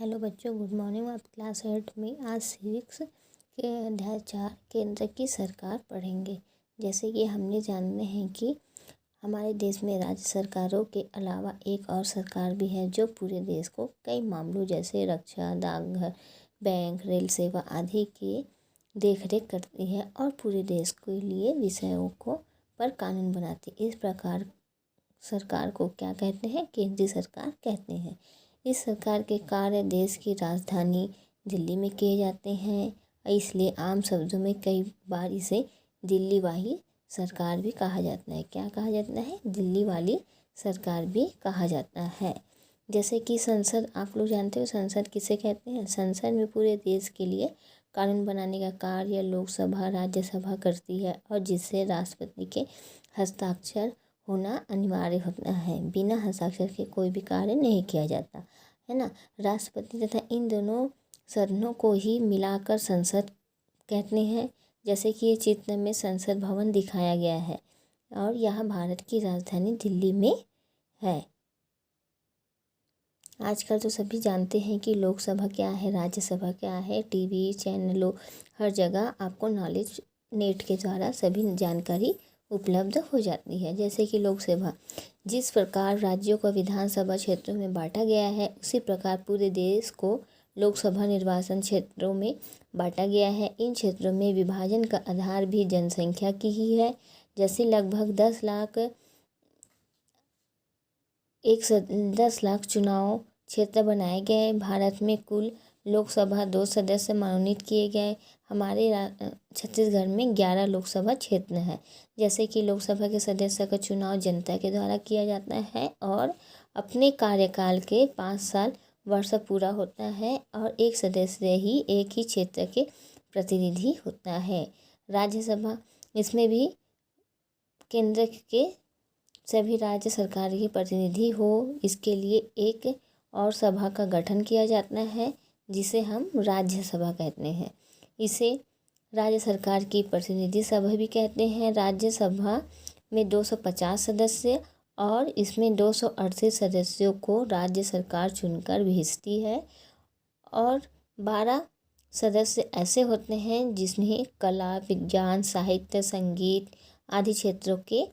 Hello बच्चों, good morning. आप class 8 में आज सिविक्स के अध्याय 4 केंद्र की सरकार पढ़ेंगे। जैसे कि हमने जानते हैं कि हमारे देश में राज्य सरकारों के अलावा एक और सरकार भी है जो पूरे देश को कई मामलों जैसे रक्षा, डाकघर, बैंक, रेल सेवा आदि की देखरेख करती है और पूरे देश के लिए विषयों को पर कानून बनाती है। इस प्रकार सरकार को क्या कहते हैं? केंद्रीय सरकार कहते हैं। इस सरकार के कार्य देश की राजधानी दिल्ली में किए जाते हैं, इसलिए आम शब्दों में कई बार इसे दिल्ली वाली सरकार भी कहा जाता है। क्या कहा जाता है? दिल्ली वाली सरकार भी कहा जाता है। जैसे कि संसद, आप लोग जानते हो संसद किसे कहते हैं? संसद में पूरे देश के लिए कानून बनाने का कार्य लोकसभा राज्यसभा करती है और जिससे राष्ट्रपति के हस्ताक्षर होना अनिवार्य होता है। बिना हस्ताक्षर के कोई भी कार्य नहीं किया जाता है ना। राष्ट्रपति तथा इन दोनों सदनों को ही मिलाकर संसद कहते हैं। जैसे कि ये चित्र में संसद भवन दिखाया गया है और यह भारत की राजधानी दिल्ली में है। आजकल तो सभी जानते हैं कि लोकसभा क्या है, राज्यसभा क्या है। टीवी चैनलों हर जगह आपको नॉलेज नेट के द्वारा सभी जानकारी उपलब्ध हो जाती है। जैसे कि लोकसभा, जिस प्रकार राज्यों को विधानसभा क्षेत्रों में बांटा गया है उसी प्रकार पूरे देश को लोकसभा निर्वाचन क्षेत्रों में बांटा गया है। इन क्षेत्रों में विभाजन का आधार भी जनसंख्या की ही है। जैसे लगभग 10 लाख चुनाव क्षेत्र बनाए गए। भारत में कुल लोकसभा 2 सदस्य मनोनीत किए गए। हमारे छत्तीसगढ़ में 11 लोकसभा क्षेत्र हैं। जैसे कि लोकसभा के सदस्य का चुनाव जनता के द्वारा किया जाता है और अपने कार्यकाल के 5 साल वर्ष पूरा होता है और एक सदस्य ही एक ही क्षेत्र के प्रतिनिधि होता है। राज्यसभा, इसमें भी केंद्र के सभी राज्य सरकार के प्रतिनिधि हो, इसके लिए एक और सभा का गठन किया जाता है जिसे हम राज्यसभा कहते हैं। इसे राज्य सरकार की प्रतिनिधि सभा भी कहते हैं। राज्यसभा में 250 सदस्य और इसमें 238 सदस्यों को राज्य सरकार चुनकर भेजती है और 12 सदस्य ऐसे होते हैं जिन्हें कला, विज्ञान, साहित्य, संगीत आदि क्षेत्रों के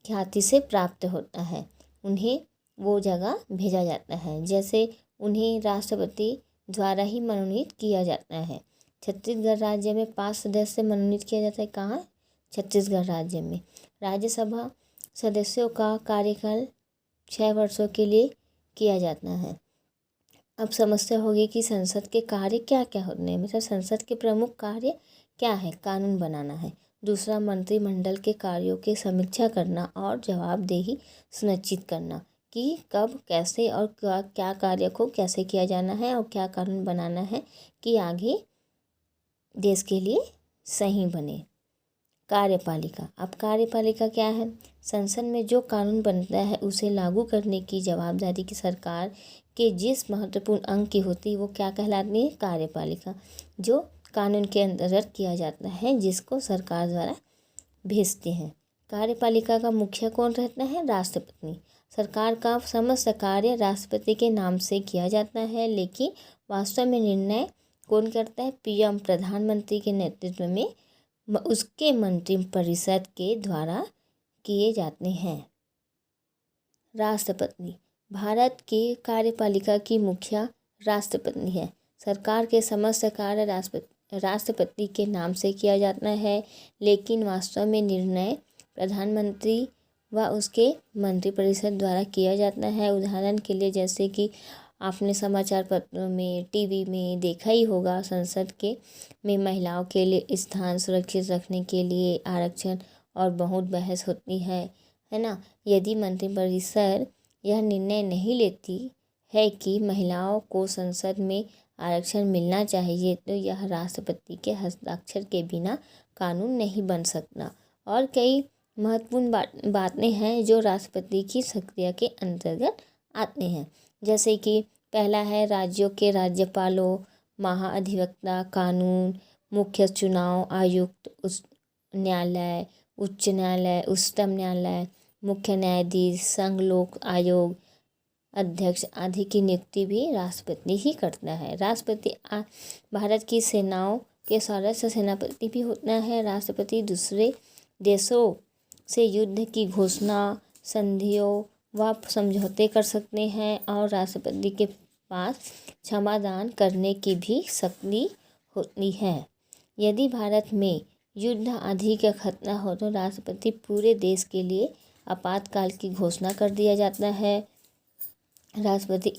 ख्याति से प्राप्त होता है। उन्हें वो जगह भेजा जाता है। जैसे उन्हें राष्ट्रपति द्वारा ही मनोनीत किया जाता है। छत्तीसगढ़ राज्य में 5 सदस्य मनोनीत किया जाता है। कहाँ? छत्तीसगढ़ राज्य में। राज्यसभा सदस्यों का कार्यकाल 6 वर्षों के लिए किया जाता है। अब समस्या होगी कि संसद के कार्य क्या क्या होते हैं। मतलब संसद के प्रमुख कार्य क्या है? कानून बनाना है। दूसरा, मंत्रिमंडल के कार्यों की समीक्षा करना और जवाबदेही सुनिश्चित करना कि कब, कैसे और क्या कार्य को कैसे किया जाना है और क्या कानून बनाना है कि आगे देश के लिए सही बने। कार्यपालिका, अब कार्यपालिका क्या है? संसद में जो कानून बनता है उसे लागू करने की जवाबदारी की सरकार के जिस महत्वपूर्ण अंग की होती है वो क्या कहलाती है? कार्यपालिका। जो कानून के अंतर्गत किया जाता है जिसको सरकार द्वारा भेजते हैं। कार्यपालिका का मुखिया कौन रहता है? राष्ट्रपति। सरकार का समस्त कार्य राष्ट्रपति के नाम से किया जाता है, लेकिन वास्तव में निर्णय कौन करता है? पीएम, प्रधानमंत्री के नेतृत्व में उसके मंत्रिपरिषद के द्वारा किए जाते हैं। राष्ट्रपति, भारत की कार्यपालिका की मुखिया राष्ट्रपति है। सरकार के समस्त कार्य राष्ट्रपति के नाम से किया जाता है, लेकिन वास्तव में निर्णय प्रधानमंत्री व उसके मंत्रिपरिषद द्वारा किया जाता है। उदाहरण के लिए जैसे कि आपने समाचार पत्रों में, टीवी में देखा ही होगा, संसद के में महिलाओं के लिए स्थान सुरक्षित रखने के लिए आरक्षण और बहुत बहस होती है ना। यदि मंत्रिपरिषद यह निर्णय नहीं लेती है कि महिलाओं को संसद में आरक्षण मिलना चाहिए तो यह राष्ट्रपति के हस्ताक्षर के बिना कानून नहीं बन सकता। और कई महत्वपूर्ण बातें हैं जो राष्ट्रपति की सक्रियता के अंतर्गत आते हैं। जैसे कि पहला है राज्यों के राज्यपालों, महाअधिवक्ता, कानून, मुख्य चुनाव आयुक्त, न्यायालय, उच्च न्यायालय, उच्चतम न्यायालय, मुख्य न्यायाधीश, संघ लोक आयोग, अध्यक्ष आदि की नियुक्ति भी राष्ट्रपति ही करता है। राष्ट्रपति भारत की सेनाओं के सर्वोच्च सेनापति भी होता है। राष्ट्रपति दूसरे देशों से युद्ध की घोषणा, संधियों व समझौते कर सकते हैं और राष्ट्रपति के पास क्षमादान करने की भी शक्ति होती है। यदि भारत में युद्ध आदि का खतरा हो तो राष्ट्रपति पूरे देश के लिए आपातकाल की घोषणा कर दिया जाता है। राष्ट्रपति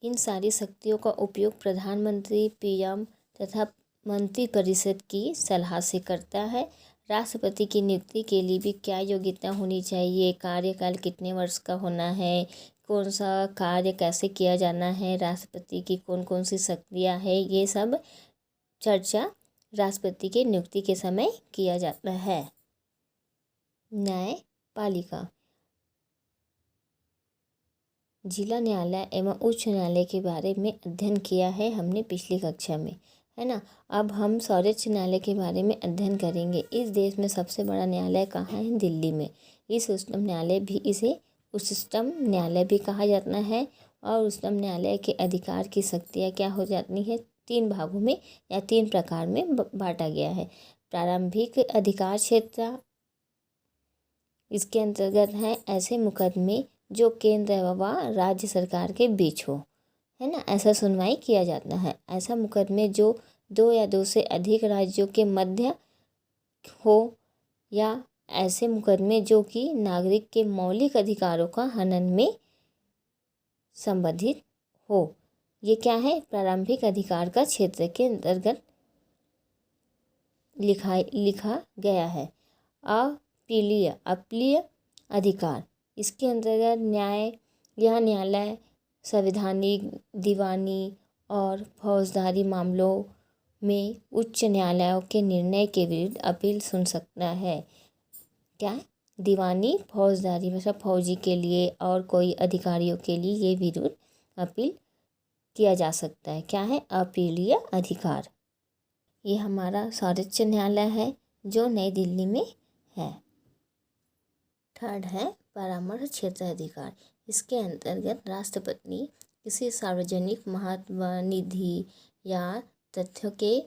इन सारी शक्तियों का उपयोग प्रधानमंत्री, पीएम तथा मंत्रिपरिषद की सलाह से करता है। राष्ट्रपति की नियुक्ति के लिए भी क्या योग्यता होनी चाहिए, कार्यकाल कितने वर्ष का होना है, कौन सा कार्य कैसे किया जाना है, राष्ट्रपति की कौन कौन सी शक्तियाँ हैं, ये सब चर्चा राष्ट्रपति की नियुक्ति के समय किया जाता है। न्यायपालिका जिला न्यायालय एवं उच्च न्यायालय के बारे में अध्ययन किया है हमने पिछली कक्षा में, है ना। अब हम सर्वोच्च न्यायालय के बारे में अध्ययन करेंगे। इस देश में सबसे बड़ा न्यायालय कहाँ है? दिल्ली में। इस उच्चतम न्यायालय भी कहा जाता है। और उच्चतम न्यायालय के अधिकार की शक्तियाँ क्या हो जाती है? 3 भागों में या 3 प्रकार में बांटा गया है। प्रारंभिक अधिकार क्षेत्र, इसके अंतर्गत है ऐसे मुकदमे जो केंद्र व राज्य सरकार के बीच हो, है ना, ऐसा सुनवाई किया जाता है। ऐसा मुकदमे जो 2 या 2 से अधिक राज्यों के मध्य हो, या ऐसे मुकदमे जो कि नागरिक के मौलिक अधिकारों का हनन में संबंधित हो। ये क्या है? प्रारंभिक अधिकार का क्षेत्र के अंतर्गत लिखा गया है। अपीलीय अधिकार, इसके अंतर्गत न्यायालय संवैधानिक, दीवानी और फौजदारी मामलों में उच्च न्यायालयों के निर्णय के विरुद्ध अपील सुन सकता है। क्या? दीवानी, फौजदारी, मतलब फौजी के लिए और कोई अधिकारियों के लिए ये विरुद्ध अपील किया जा सकता है। क्या है? अपीलीय अधिकार। ये हमारा सर्वोच्च न्यायालय है जो नई दिल्ली में है। 3rd है परामर्श क्षेत्र अधिकार। इसके अंतर्गत राष्ट्रपति किसी सार्वजनिक महत्व, निधि या तथ्यों के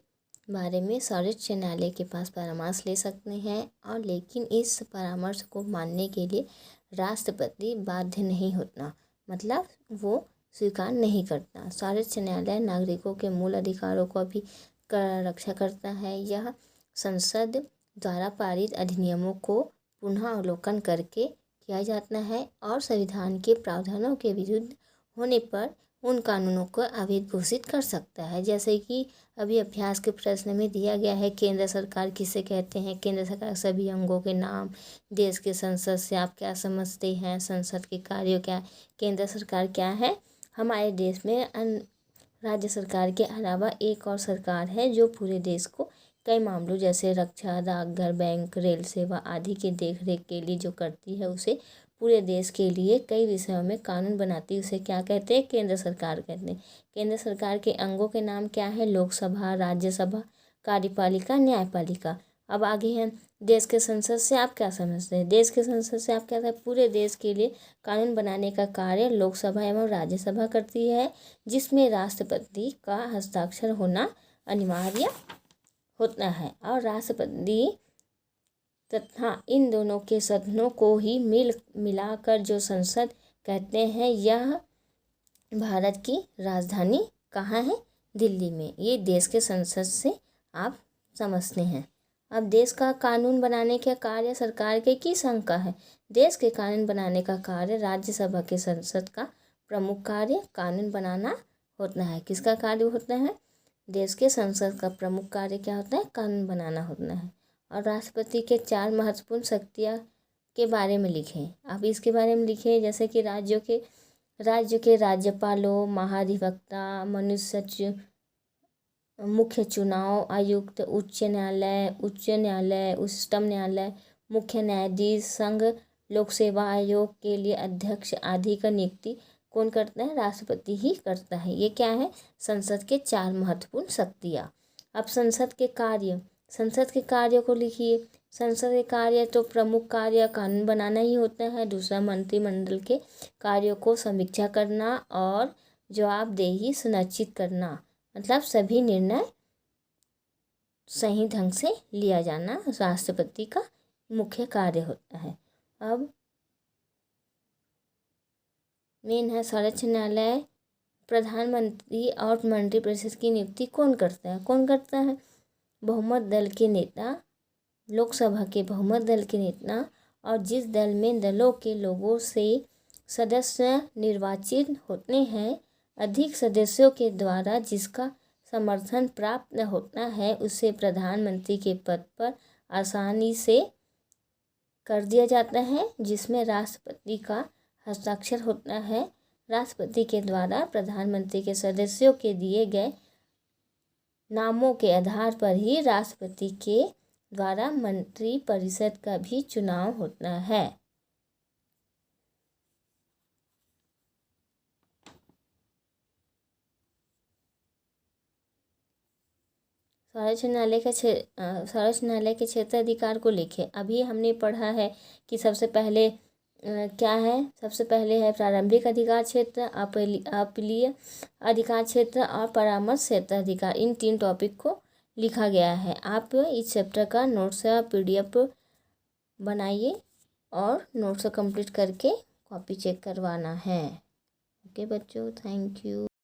बारे में सर्वोच्च न्यायालय के पास परामर्श ले सकते हैं, और लेकिन इस परामर्श को मानने के लिए राष्ट्रपति बाध्य नहीं होता, मतलब वो स्वीकार नहीं करता। सर्वोच्च न्यायालय नागरिकों के मूल अधिकारों को भी रक्षा करता है। यह संसद द्वारा पारित अधिनियमों को पुनः अवलोकन करके किया जाता है और संविधान के प्रावधानों के विरुद्ध होने पर उन कानूनों को अवैध घोषित कर सकता है। जैसे कि अभी अभ्यास के प्रश्न में दिया गया है, केंद्र सरकार किसे कहते हैं? केंद्र सरकार सभी अंगों के नाम। देश के संसद से आप क्या समझते हैं? संसद के कार्यों क्या? केंद्र सरकार क्या है? हमारे देश में राज्य सरकार के अलावा एक और सरकार है जो पूरे देश को कई मामलों जैसे रक्षा, डाकघर, बैंक, रेल सेवा आदि की देखरेख के लिए जो करती है, उसे पूरे देश के लिए कई विषयों में कानून बनाती है। उसे क्या कहते हैं? केंद्र सरकार कहते हैं। केंद्र सरकार के अंगों के नाम क्या है? लोकसभा, राज्यसभा, कार्यपालिका, न्यायपालिका। अब आगे है देश के संसद से आप क्या समझते हैं? देश के संसद से आप क्या है? पूरे देश के लिए कानून बनाने का कार्य लोकसभा एवं राज्यसभा करती है, जिसमें राष्ट्रपति का हस्ताक्षर होना अनिवार्य होता है। और राष्ट्रपति तथा इन दोनों के सदनों को ही मिलाकर जो संसद कहते हैं, यह भारत की राजधानी कहाँ है? दिल्ली में। ये देश के संसद से आप समझते हैं। अब देश का कानून बनाने का कार्य सरकार के किस अंग का है? देश के कानून बनाने का कार्य राज्यसभा के संसद का प्रमुख कार्य कानून बनाना होता है। किसका कार्य होता है? देश के संसद का प्रमुख कार्य क्या होता है? कानून बनाना होता है। और राष्ट्रपति के 4 महत्वपूर्ण शक्तियाँ के बारे में लिखें। आप इसके बारे में लिखें, जैसे कि राज्य के राज्यपालों, महाधिवक्ता, मुख्य चुनाव आयुक्त, उच्च न्यायालय, उच्चतम न्यायालय, मुख्य न्यायाधीश, संघ लोक सेवा आयोग के लिए अध्यक्ष आदि का नियुक्ति कौन करता है? राष्ट्रपति ही करता है। ये क्या है? संसद के 4 महत्वपूर्ण शक्तियाँ। अब संसद के कार्यों को लिखिए। संसद के कार्य तो प्रमुख कार्य कानून बनाना ही होता है। दूसरा, मंत्रिमंडल के कार्यों को समीक्षा करना और जवाबदेही सुनिश्चित करना, मतलब सभी निर्णय सही ढंग से लिया जाना राष्ट्रपति का मुख्य कार्य होता है। अब मेन है सर्वोच्च न्यायालय। प्रधानमंत्री और मंत्रिपरिषद की नियुक्ति कौन करता है? बहुमत दल के नेता, लोकसभा के बहुमत दल के नेता और जिस दल में दलों के लोगों से सदस्य निर्वाचित होते हैं, अधिक सदस्यों के द्वारा जिसका समर्थन प्राप्त होता है, उसे प्रधानमंत्री के पद पर आसानी से कर दिया जाता है, जिसमें राष्ट्रपति का हस्ताक्षर होता है। राष्ट्रपति के द्वारा प्रधानमंत्री के सदस्यों के दिए गए नामों के आधार पर ही राष्ट्रपति के द्वारा मंत्रिपरिषद का भी चुनाव होता है। सर्वोच्च न्यायालय के क्षेत्राधिकार को लिखे। अभी हमने पढ़ा है कि सबसे पहले क्या है? सबसे पहले है प्रारंभिक अधिकार क्षेत्र, अपीलीय अधिकार क्षेत्र और परामर्श क्षेत्राधिकार। इन 3 टॉपिक को लिखा गया है। आप इस चैप्टर का नोट्स या PDF बनाइए और नोट्स कंप्लीट करके कॉपी चेक करवाना है। ओके बच्चों, थैंक यू।